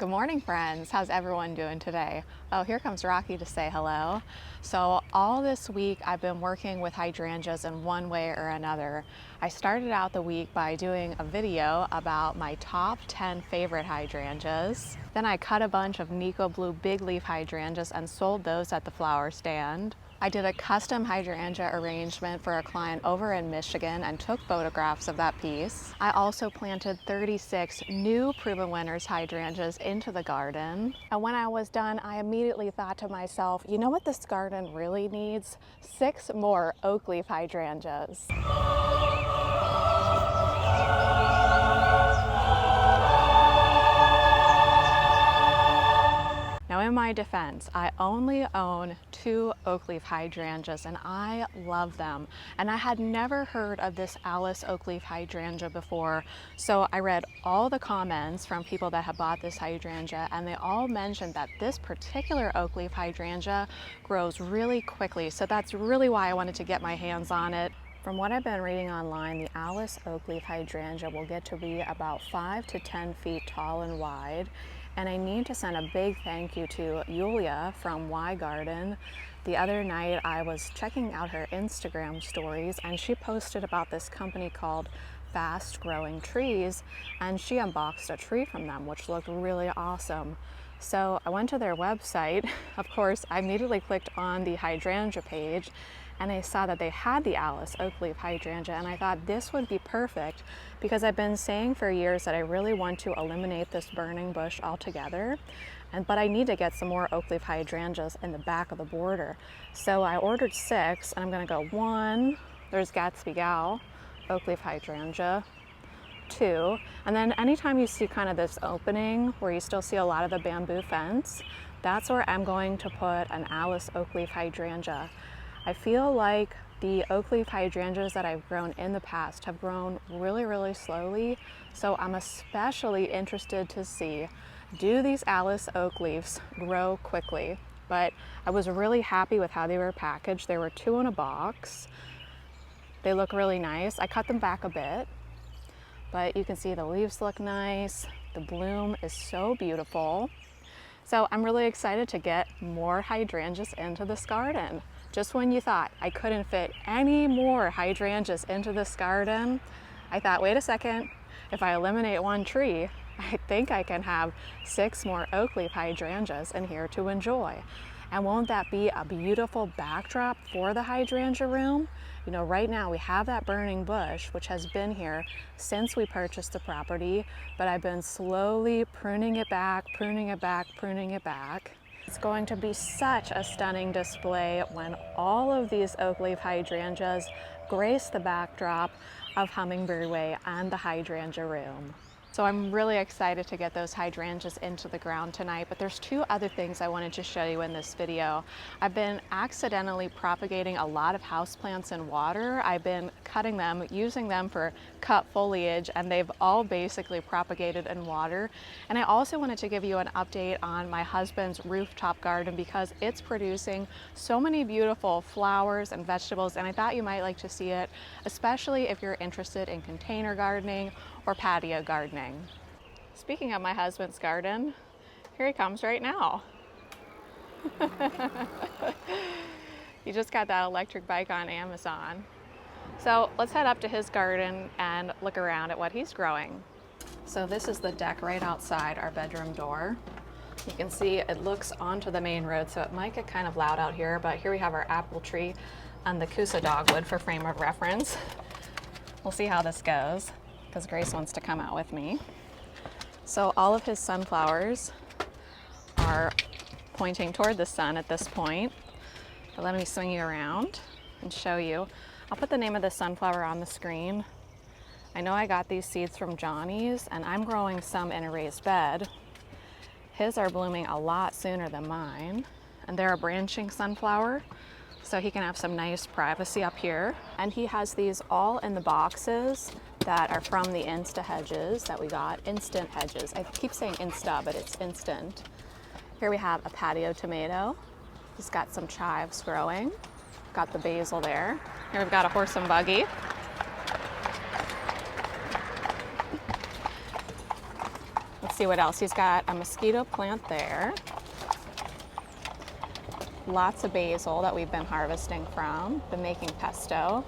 Good morning, friends. How's everyone doing today? Oh, here comes Rocky to say hello. So all this week I've been working with hydrangeas in one way or another. I started out the week by doing a video about my top 10 favorite hydrangeas. Then I cut a bunch of Nico Blue big leaf hydrangeas and sold those at the flower stand. I did a custom hydrangea arrangement for a client over in Michigan and took photographs of that piece. I also planted 36 new Proven Winners hydrangeas into the garden. And when I was done, I immediately thought to myself, you know what this garden really needs? 6 more oak leaf hydrangeas. Now, in my defense, I only own 2 oak leaf hydrangeas and I love them. And I had never heard of this Alice oak leaf hydrangea before. So I read all the comments from people that have bought this hydrangea and they all mentioned that this particular oak leaf hydrangea grows really quickly. So that's really why I wanted to get my hands on it. From what I've been reading online, the Alice oak leaf hydrangea will get to be about 5 to 10 feet tall and wide. And I need to send a big thank you to Yulia from Y Garden. The other night I was checking out her Instagram stories and she posted about this company called Fast Growing Trees, and she unboxed a tree from them, which looked really awesome. So I went to their website. Of course, I immediately clicked on the hydrangea page and I saw that they had the Alice oak leaf hydrangea, and I thought this would be perfect because I've been saying for years that I really want to eliminate this burning bush altogether, but I need to get some more oak leaf hydrangeas in the back of the border. So I ordered 6 and I'm gonna go 1, there's Gatsby Gal, oak leaf hydrangea, 2, and then anytime you see kind of this opening where you still see a lot of the bamboo fence, that's where I'm going to put an Alice oak leaf hydrangea. I feel like the oak leaf hydrangeas that I've grown in the past have grown really slowly, so I'm especially interested to see, do these Alice oak leaves grow quickly? But I was really happy with how they were packaged. There were 2 in a box. They look really nice. I cut them back a bit, but you can see the leaves look nice. The bloom is so beautiful. So I'm really excited to get more hydrangeas into this garden. Just when you thought I couldn't fit any more hydrangeas into this garden, I thought, wait a second, if I eliminate 1 tree, I think I can have 6 more oak leaf hydrangeas in here to enjoy. And won't that be a beautiful backdrop for the hydrangea room? You know, right now we have that burning bush, which has been here since we purchased the property, but I've been slowly pruning it back. It's going to be such a stunning display when all of these oak leaf hydrangeas grace the backdrop of Hummingbird Way and the hydrangea room. So I'm really excited to get those hydrangeas into the ground tonight, but there's 2 other things I wanted to show you in this video. I've been accidentally propagating a lot of houseplants in water. I've been cutting them, using them for cut foliage, and they've all basically propagated in water. And I also wanted to give you an update on my husband's rooftop garden because it's producing so many beautiful flowers and vegetables, and I thought you might like to see it, especially if you're interested in container gardening or patio gardening. Speaking of my husband's garden, here he comes right now. He just got that electric bike on Amazon. So let's head up to his garden and look around at what he's growing. So this is the deck right outside our bedroom door. You can see it looks onto the main road, so it might get kind of loud out here, but here we have our apple tree and the Kusa dogwood for frame of reference. We'll see how this goes, because Grace wants to come out with me. So all of his sunflowers are pointing toward the sun at this point. But let me swing you around and show you. I'll put the name of the sunflower on the screen. I know I got these seeds from Johnny's, and I'm growing some in a raised bed. His are blooming a lot sooner than mine, and they're a branching sunflower, so he can have some nice privacy up here. And he has these all in the boxes that are from the Insta hedges that we got, instant hedges. I keep saying Insta, but it's instant. Here we have a patio tomato. He's got some chives growing. Got the basil there. Here we've got a horse and buggy. see what else. He's got a mosquito plant there. Lots of basil that we've been harvesting from, been making pesto.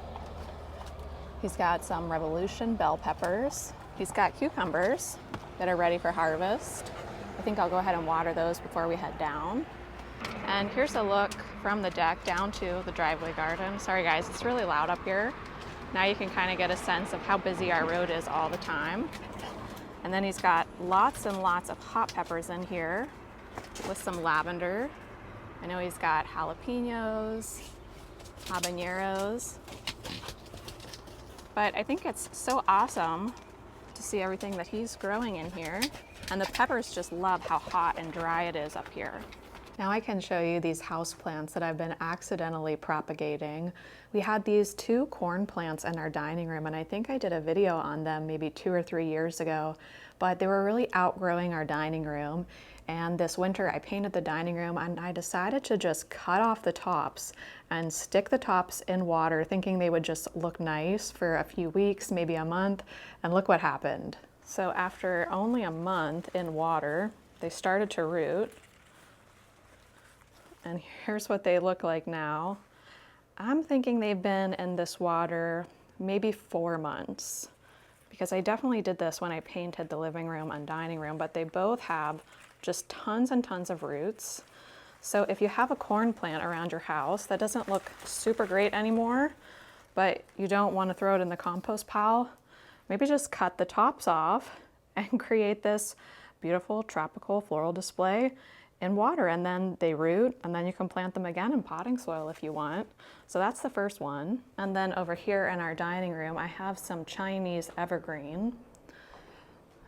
He's got some Revolution bell peppers. He's got cucumbers that are ready for harvest. I think I'll go ahead and water those before we head down. And here's a look from the deck down to the driveway garden. Sorry guys, it's really loud up here. Now you can kind of get a sense of how busy our road is all the time. And then he's got lots and lots of hot peppers in here with some lavender. I know he's got jalapenos, habaneros. But I think it's so awesome to see everything that he's growing in here. And the peppers just love how hot and dry it is up here. Now I can show you these house plants that I've been accidentally propagating. We had these 2 corn plants in our dining room, and I think I did a video on them maybe 2 or 3 years ago, but they were really outgrowing our dining room. And this winter I painted the dining room, and I decided to just cut off the tops and stick the tops in water, thinking they would just look nice for a few weeks, maybe a month, and look what happened. So after only a month in water, they started to root. And here's what they look like now. I'm thinking they've been in this water maybe 4 months, because I definitely did this when I painted the living room and dining room, but they both have just tons and tons of roots. So if you have a corn plant around your house that doesn't look super great anymore, but you don't want to throw it in the compost pile, maybe just cut the tops off and create this beautiful tropical floral display in water, and then they root, and then you can plant them again in potting soil if you want. So that's the first one. And then over here in our dining room, I have some Chinese evergreen.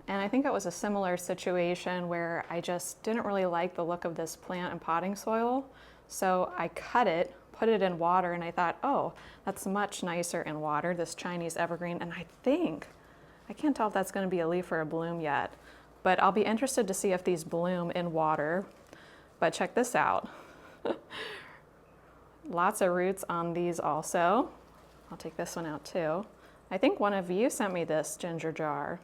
And I think it was a similar situation where I just didn't really like the look of this plant in potting soil. So I cut it, put it in water, and I thought, oh, that's much nicer in water, this Chinese evergreen. And I can't tell if that's going to be a leaf or a bloom yet, but I'll be interested to see if these bloom in water. But check this out. Lots of roots on these also. I'll take this one out too. I think one of you sent me this ginger jar.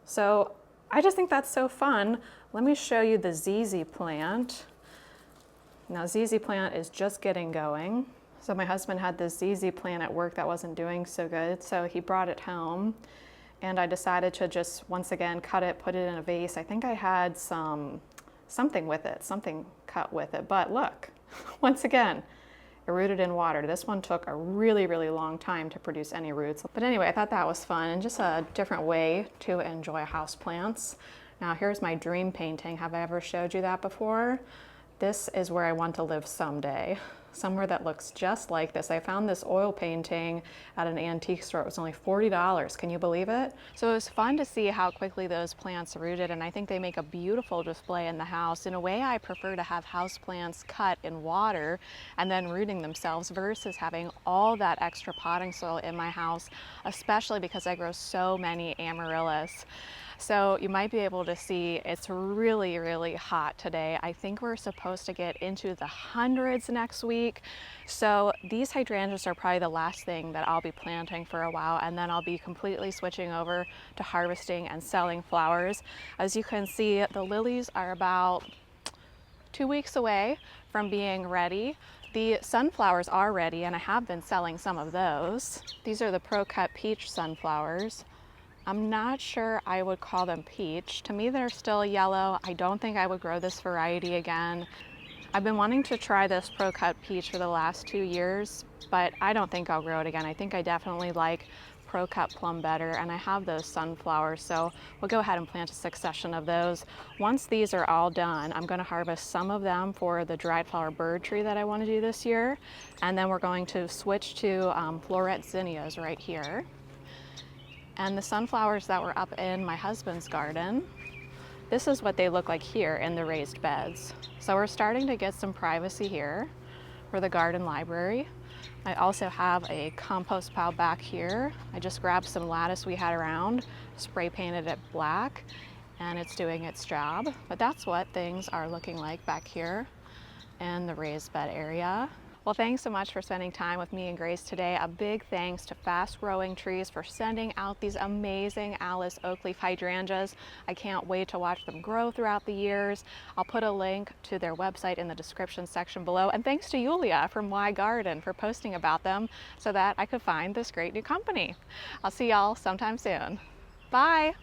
So I just think that's so fun. Let me show you the ZZ plant. Now ZZ plant is just getting going. So my husband had this ZZ plant at work that wasn't doing so good, so he brought it home. And I decided to just once again cut it, put it in a vase. I think I had something with it, something cut with it. But look, once again, it rooted in water. This one took a really, really long time to produce any roots. But anyway, I thought that was fun and just a different way to enjoy houseplants. Now here's my dream painting. Have I ever showed you that before? This is where I want to live someday. Somewhere that looks just like this. I found this oil painting at an antique store. It was only $40. Can you believe it? So it was fun to see how quickly those plants rooted, and I think they make a beautiful display in the house. In a way, I prefer to have house plants cut in water and then rooting themselves versus having all that extra potting soil in my house, especially because I grow so many amaryllis. So you might be able to see it's really, really hot today. I think we're supposed to get into the hundreds next week. So these hydrangeas are probably the last thing that I'll be planting for a while, and then I'll be completely switching over to harvesting and selling flowers. As you can see, the lilies are about 2 weeks away from being ready. The sunflowers are ready, and I have been selling some of those. These are the Pro Cut Peach sunflowers. I'm not sure I would call them peach. To me, they're still yellow. I don't think I would grow this variety again. I've been wanting to try this Pro Cut Peach for the last 2 years, but I don't think I'll grow it again. I think I definitely like Pro Cut Plum better, and I have those sunflowers, so we'll go ahead and plant a succession of those. Once these are all done, I'm going to harvest some of them for the dried flower bird tree that I want to do this year, and then we're going to switch to floret zinnias right here. And the sunflowers that were up in my husband's garden, this is what they look like here in the raised beds. So we're starting to get some privacy here for the garden library. I also have a compost pile back here. I just grabbed some lattice we had around, spray painted it black, and it's doing its job. But that's what things are looking like back here in the raised bed area. Well, thanks so much for spending time with me and Grace today. A big thanks to Fast Growing Trees for sending out these amazing Alice oak leaf hydrangeas. I can't wait to watch them grow throughout the years. I'll put a link to their website in the description section below. And thanks to Yulia from My Garden for posting about them so that I could find this great new company. I'll see y'all sometime soon. Bye.